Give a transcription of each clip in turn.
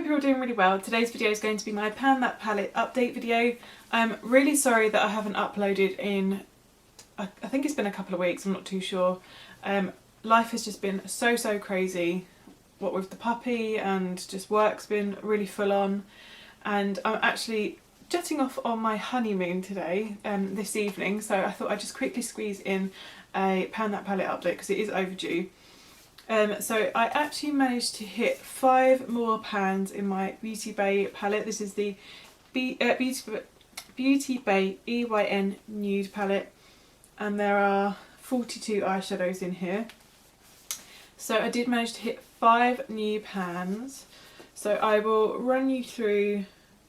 you're all doing really well. Today's video is going to be my Pan That Palette update video. I'm really sorry that I haven't uploaded in, I think it's been a couple of weeks, I'm not too sure. Life has just been so crazy, what with the puppy, and just work's been really full on. And I'm actually jetting off on my honeymoon today, this evening, so I thought I'd just quickly squeeze in a Pan That Palette update because it is overdue. So I actually managed to hit 5 more pans in my Beauty Bay palette. This is the Beauty Bay EYN Nude palette, and there are 42 eyeshadows in here. So I did manage to hit 5 new pans. So I will run you through,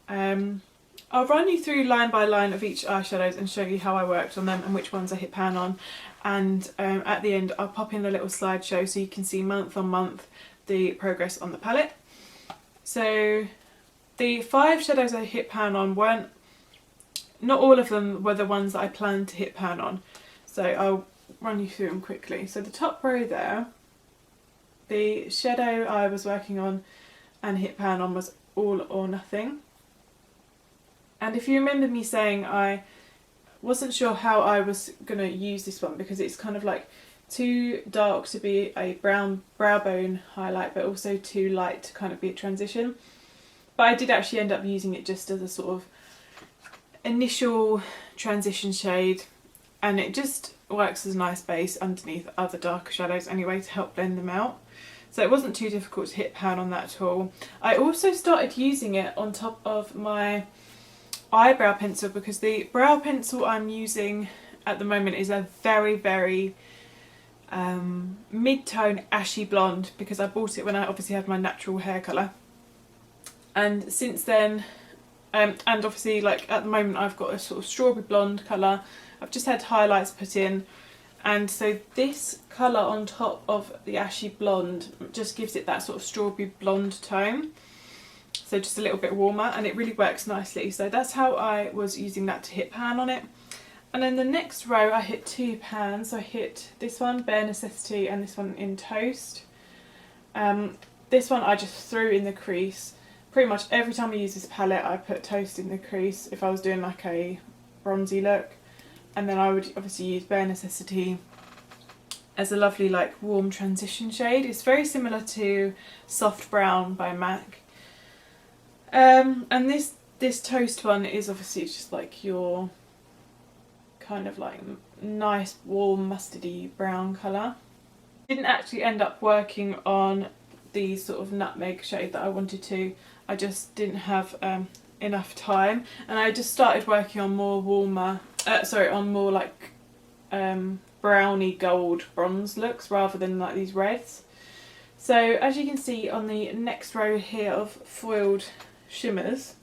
I'll run you through line by line of each eyeshadows and show you how I worked on them and which ones I hit pan on. And at the end I'll pop in a little slideshow so you can see month on month the progress on the palette. So the 5 shadows I hit pan on not all of them were the ones that I planned to hit pan on. So I'll run you through them quickly. So the top row there, the shadow I was working on and hit pan on was All or Nothing. And if you remember me saying I wasn't sure how I was going to use this one because it's kind of like too dark to be a brow bone highlight, but also too light to kind of be a transition. But I did actually end up using it just as a sort of initial transition shade, and it just works as a nice base underneath other darker shadows anyway to help blend them out. So it wasn't too difficult to hit pan on that at all. I also started using it on top of my eyebrow pencil because the brow pencil I'm using at the moment is a very mid-tone ashy blonde because I bought it when I obviously had my natural hair colour. And since then, and obviously like at the moment I've got a sort of strawberry blonde colour. I've just had highlights put in, and so this colour on top of the ashy blonde just gives it that sort of strawberry blonde tone. So just a little bit warmer, and it really works nicely. So that's how I was using that to hit pan on it. And then the next row I hit 2 pans. I hit this one, Bare Necessity, and this one in Toast. This one I just threw in the crease. Pretty much every time I use this palette I put Toast in the crease if I was doing like a bronzy look. And then I would obviously use Bare Necessity as a lovely like warm transition shade. It's very similar to Soft Brown by MAC. And this Toast one is obviously just like your kind of like nice warm mustardy brown colour. Didn't actually end up working on the sort of nutmeg shade that I wanted to. I just didn't have enough time, and I just started working on more warmer, on more like browny gold bronze looks rather than like these reds. So as you can see on the next row here of foiled shimmers,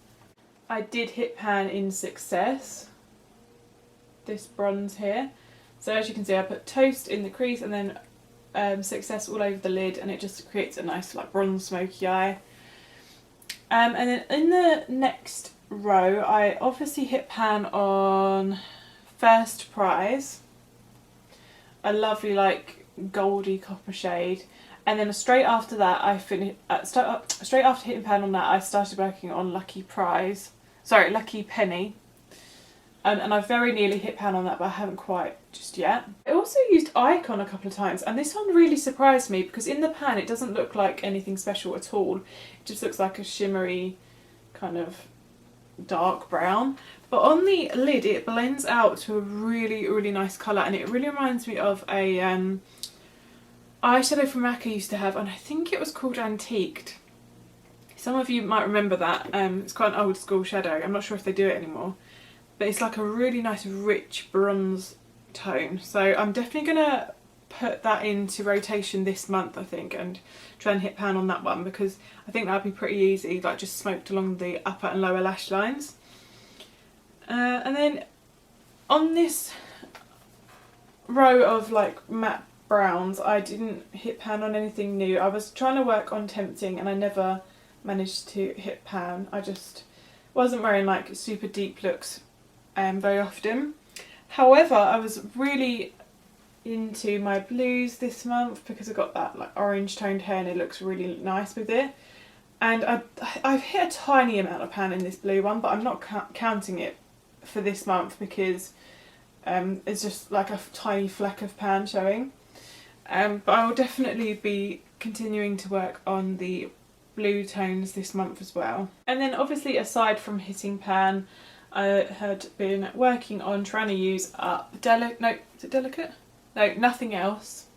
I did hit pan in Success, this bronze here. So as you can see I put Toast in the crease and then Success all over the lid, and it just creates a nice like bronze smoky eye. And then in the next row I obviously hit pan on First Prize, a lovely like goldy copper shade. And then straight after that, straight after hitting pan on that, I started working on Lucky Penny. And I very nearly hit pan on that, but I haven't quite just yet. I also used Icon a couple of times, and this one really surprised me because in the pan it doesn't look like anything special at all. It just looks like a shimmery kind of dark brown. But on the lid it blends out to a really nice colour, and it really reminds me of a eyeshadow from MAC I used to have, and I think it was called Antiqued. Some of you might remember that. It's quite an old school shadow. I'm not sure if they do it anymore, but it's like a really nice rich bronze tone. So I'm definitely gonna put that into rotation this month I think, and try and hit pan on that one because I think that'd be pretty easy, like just smoked along the upper and lower lash lines. And then on this row of like matte browns I didn't hit pan on anything new. I was trying to work on Tempting and I never managed to hit pan. I just wasn't wearing like super deep looks very often. However, I was really into my blues this month because I got that like orange toned hair and it looks really nice with it. And I've hit a tiny amount of pan in this blue one, but I'm not counting it for this month because it's just like a tiny fleck of pan showing. But I will definitely be continuing to work on the blue tones this month as well. And then obviously, aside from hitting pan, I had been working on trying to use up Delicate? No, Nothing Else.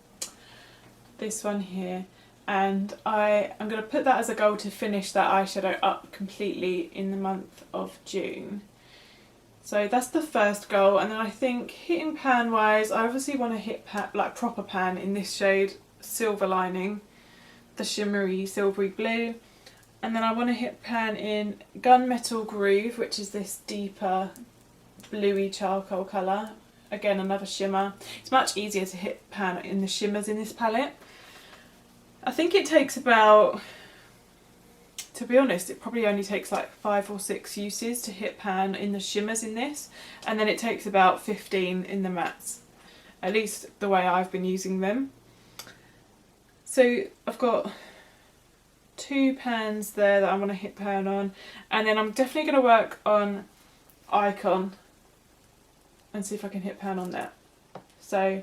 This one here. And I'm going to put that as a goal to finish that eyeshadow up completely in the month of June. So that's the first goal, and then I think hitting pan wise, I obviously want to hit like proper pan in this shade, Silver Lining, the shimmery silvery blue. And then I want to hit pan in Gunmetal Groove, which is this deeper bluey charcoal colour. Again, another shimmer. It's much easier to hit pan in the shimmers in this palette. I think it takes about, to be honest, it probably only takes like 5 or 6 uses to hit pan in the shimmers in this, and then it takes about 15 in the mattes, at least the way I've been using them. So I've got 2 pans there that I want to hit pan on, and then I'm definitely going to work on Icon and see if I can hit pan on that. So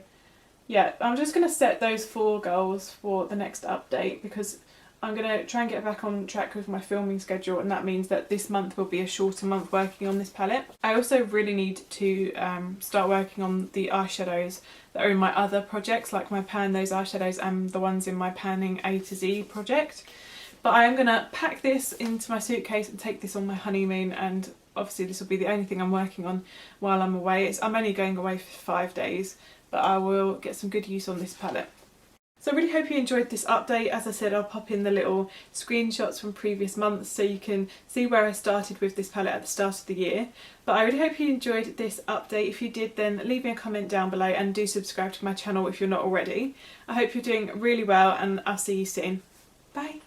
yeah, I'm just going to set those 4 goals for the next update because I'm going to try and get back on track with my filming schedule, and that means that this month will be a shorter month working on this palette. I also really need to start working on the eyeshadows that are in my other projects, like my Pan Those eyeshadows and the ones in my Panning A to Z project. But I am going to pack this into my suitcase and take this on my honeymoon, and obviously this will be the only thing I'm working on while I'm away. I'm only going away for 5 days, but I will get some good use on this palette. So I really hope you enjoyed this update. As I said, I'll pop in the little screenshots from previous months so you can see where I started with this palette at the start of the year. But I really hope you enjoyed this update. If you did, then leave me a comment down below and do subscribe to my channel if you're not already. I hope you're doing really well, and I'll see you soon. Bye!